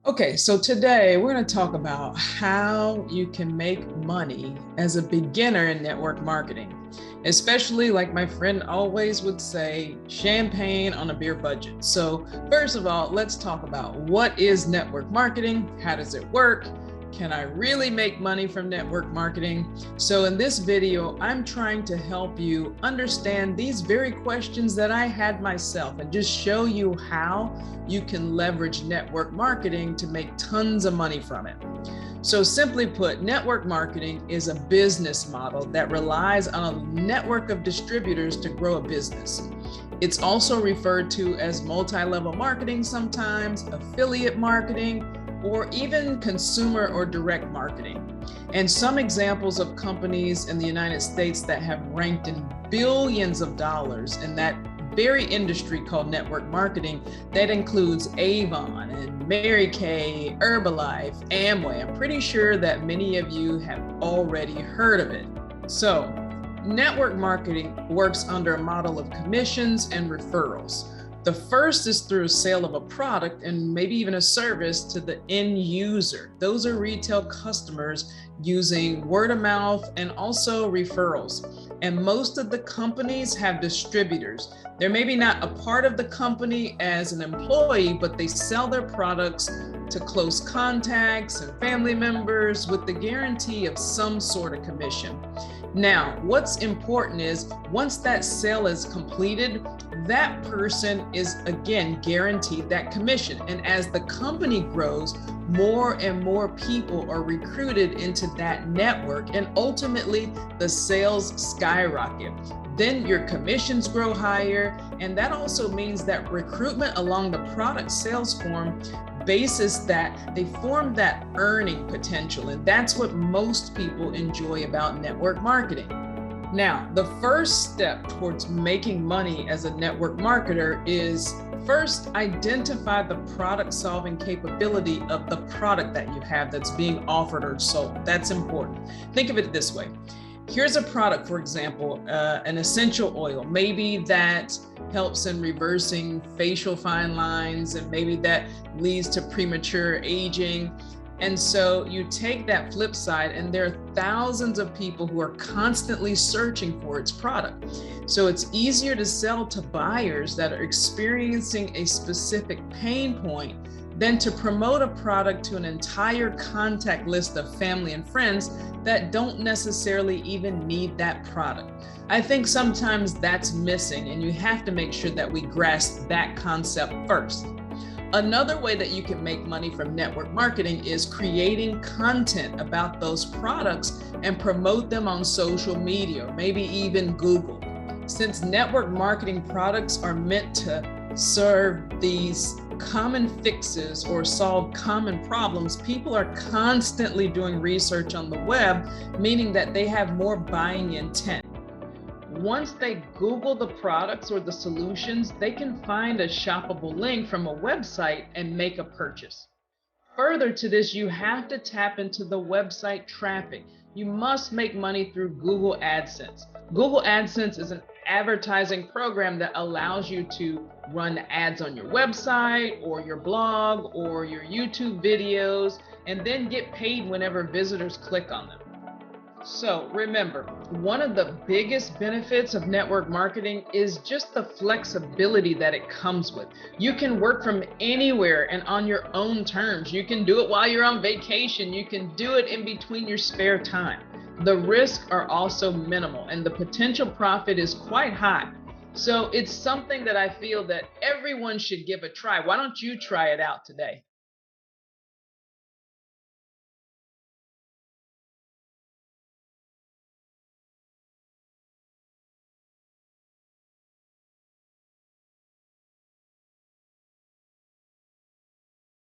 Okay, so today we're going to talk about how you can make money as a beginner in network marketing, especially like my friend always would say, champagne on a beer budget. So, first of all, let's talk about what is network marketing? How does it work? Can I really make money from network marketing? So in this video, I'm trying to help you understand these very questions that I had myself and just show you how you can leverage network marketing to make tons of money from it. So simply put, network marketing is a business model that relies on a network of distributors to grow a business. It's also referred to as multi-level marketing sometimes, affiliate marketing, or even consumer or direct marketing. And some examples of companies in the United States that have ranked in billions of dollars in that very industry called network marketing, that includes Avon and Mary Kay, Herbalife, Amway. I'm pretty sure that many of you have already heard of it. So, network marketing works under a model of commissions and referrals. The first is through sale of a product and maybe even a service to the end user. Those are retail customers using word of mouth and also referrals. And most of the companies have distributors. They're maybe not a part of the company as an employee, but they sell their products to close contacts and family members with the guarantee of some sort of commission. Now, what's important is once that sale is completed, that person is again guaranteed that commission. And as the company grows, more and more people are recruited into that network, and ultimately the sales skyrocket. Then your commissions grow higher, and that also means that recruitment along the product sales form basis that they form that earning potential, and that's what most people enjoy about network marketing. Now, the first step towards making money as a network marketer is first identify the product solving capability of the product that you have that's being offered or sold. That's important. Think of it this way. Here's a product, for example, an essential oil, maybe that helps in reversing facial fine lines, and maybe that leads to premature aging. And so you take that flip side, and there are thousands of people who are constantly searching for its product. So it's easier to sell to buyers that are experiencing a specific pain point than to promote a product to an entire contact list of family and friends that don't necessarily even need that product. I think sometimes that's missing, and you have to make sure that we grasp that concept first. Another way that you can make money from network marketing is creating content about those products and promote them on social media, or maybe even Google. Since network marketing products are meant to serve these common fixes or solve common problems, people are constantly doing research on the web, meaning that they have more buying intent. Once they Google the products or the solutions, they can find a shoppable link from a website and make a purchase. Further to this, you have to tap into the website traffic. You must make money through Google AdSense. Google AdSense is an advertising program that allows you to run ads on your website or your blog or your YouTube videos, and then get paid whenever visitors click on them. So remember, one of the biggest benefits of network marketing is just the flexibility that it comes with. You can work from anywhere and on your own terms. You can do it while you're on vacation. You can do it in between your spare time. The risks are also minimal, and the potential profit is quite high. So it's something that I feel that everyone should give a try. Why don't you try it out today?